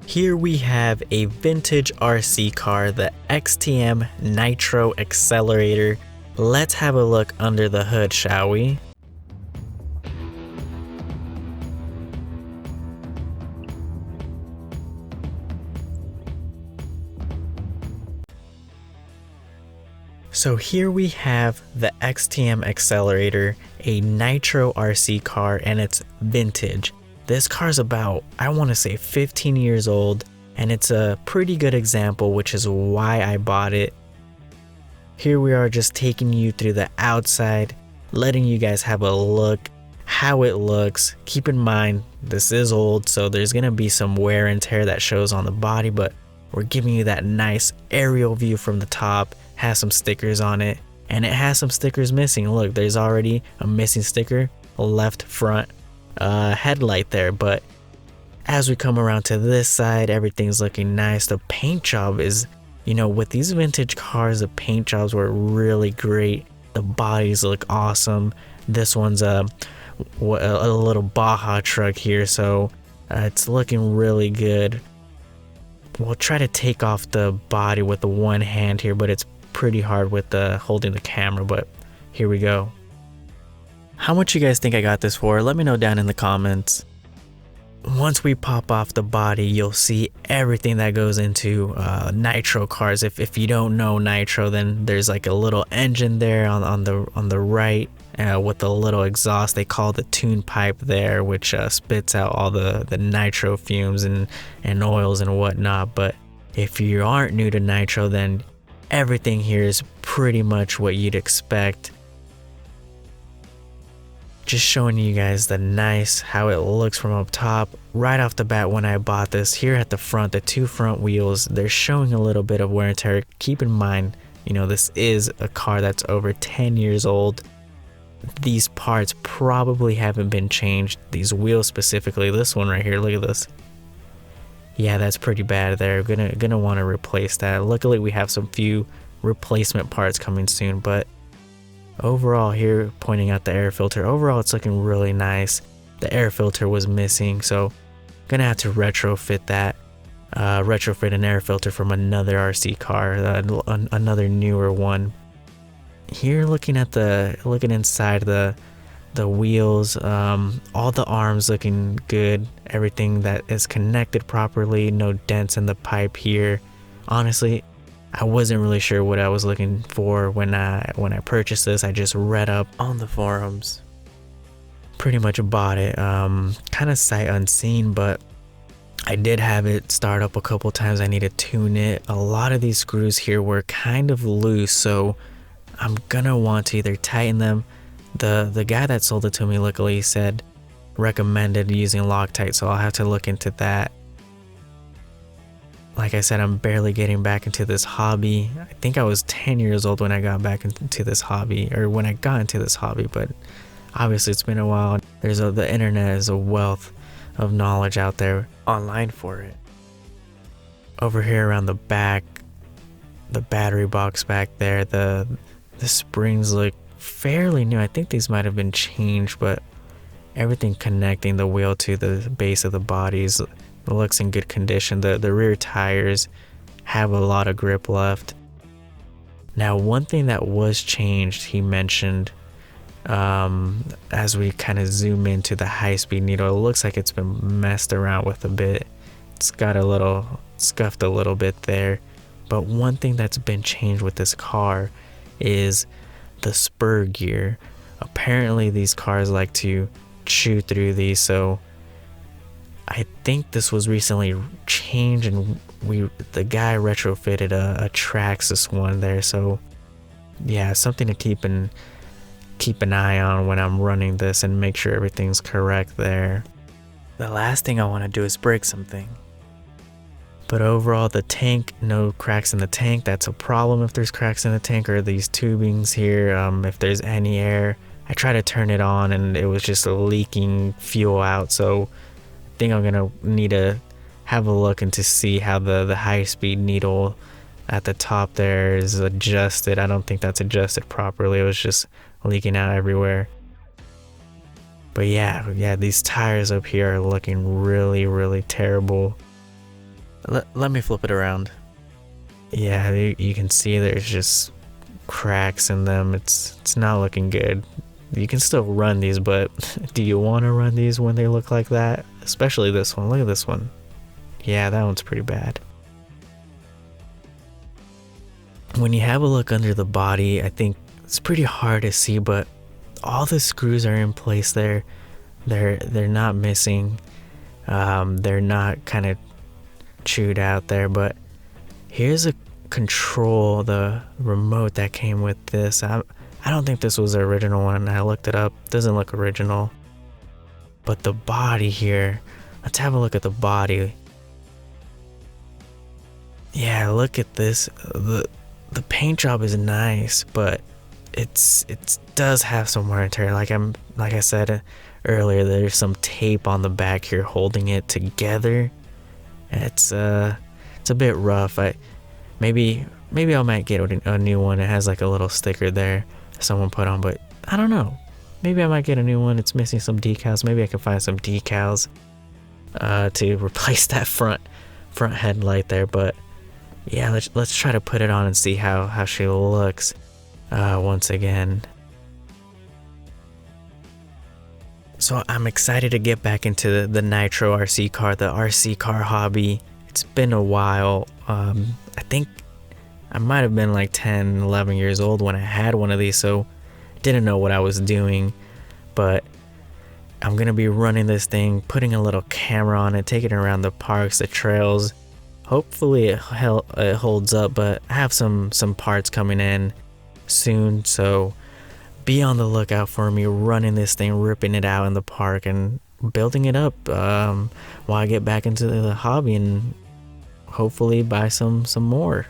Here we have a vintage RC car, the XTM Nitro-Accelerator. Let's have a look under the hood, shall we? So here we have the XTM X-Cellerator, a Nitro RC car, and it's vintage. This car's about, I want to say 15 years old, and it's a pretty good example, which is why I bought it. Here we are just taking you through the outside, letting you guys have a look, how it looks. Keep in mind, this is old, so there's going to be some wear and tear that shows on the body, but we're giving you that nice aerial view from the top. Has some stickers on it, and it has some stickers missing. Look, there's already a missing sticker, left front headlight there, but as we come around to this side, everything's looking nice. The paint job is, with these vintage cars, the paint jobs were really great. The bodies look awesome. This one's a little Baja truck here, so it's looking really good. We'll try to take off the body with the one hand here, but it's pretty hard with holding the camera, but here we go. How much you guys think I got this for? Let me know down in the comments. Once we pop off the body, you'll see everything that goes into nitro cars. If you don't know nitro, then there's like a little engine there on the right with a little exhaust. They call the tune pipe there, which spits out all the nitro fumes and oils and whatnot. But if you aren't new to nitro, then everything here is pretty much what you'd expect. Just showing you guys how it looks from up top. Right off the bat, when I bought this, here at the front, the two front wheels, they're showing a little bit of wear and tear. Keep in mind, this is a car that's over 10 years old. These parts probably haven't been changed. These wheels specifically, this one right here, look at this. Yeah, that's pretty bad there. Gonna want to replace that. Luckily, we have some few replacement parts coming soon, but overall here, pointing out the air filter, overall it's looking really nice. The air filter was missing, so gonna have to retrofit that. Retrofit an air filter from another RC car, another newer one. Here, looking inside the wheels, all the arms looking good, everything that is connected properly, no dents in the pipe here. Honestly, I wasn't really sure what I was looking for when I purchased this. I just read up on the forums, pretty much bought it kind of sight unseen, but I did have it start up a couple times. I need to tune it. A lot of these screws here were kind of loose, so I'm gonna want to either tighten them. The guy that sold it to me, luckily, recommended using Loctite, so I'll have to look into that. Like I said, I'm barely getting back into this hobby. I think I was 10 years old when I got back into this hobby, but obviously it's been a while. The internet is a wealth of knowledge out there online for it. Over here around the back, the battery box back there, the springs look fairly new. I think these might have been changed, but everything connecting the wheel to the base of the bodies looks in good condition. The rear tires have a lot of grip left. Now, one thing that was changed, he mentioned, as we kind of zoom into the high-speed needle, it looks like it's been messed around with a bit. It's got a little scuffed a little bit there. But one thing that's been changed with this car is the spur gear. Apparently these cars like to chew through these, so I think this was recently changed, and the guy retrofitted a Traxxas one there. So yeah, something to keep an eye on when I'm running this and make sure everything's correct there. The last thing I want to do is break something. But overall, the tank, no cracks in the tank. That's a problem if there's cracks in the tank, or these tubings here. If there's any air, I try to turn it on and it was just leaking fuel out. So I think I'm gonna need to have a look and to see how the high-speed needle at the top there is adjusted. I don't think that's adjusted properly. It was just leaking out everywhere. But yeah, these tires up here are looking really, really terrible. Let me flip it around. Yeah, you can see there's just cracks in them. It's not looking good. You can still run these, but do you want to run these when they look like that? Especially this one. Look at this one. Yeah, that one's pretty bad. When you have a look under the body, I think it's pretty hard to see, but all the screws are in place there. They're not missing. They're not kind of chewed out there, but here's a control, the remote that came with this. I don't think this was the original one. I looked it up. Doesn't look original. But the body here, let's have a look at the body. Yeah, look at this. The paint job is nice, but it does have some wear and tear. Like I said earlier, there's some tape on the back here holding it together. It's a bit rough. Maybe I might get a new one. It has like a little sticker there someone put on, but I don't know. Maybe I might get a new one. It's missing some decals. Maybe I can find some decals to replace that front headlight there. But yeah, let's try to put it on and see how she looks once again. So I'm excited to get back into the Nitro RC car, the RC car hobby. It's been a while. I think I might have been like 10, 11 years old when I had one of these, so didn't know what I was doing. But I'm gonna be running this thing, putting a little camera on it, taking it around the parks, the trails. Hopefully it holds up, but I have some parts coming in soon, so be on the lookout for me running this thing, ripping it out in the park and building it up while I get back into the hobby and hopefully buy some more.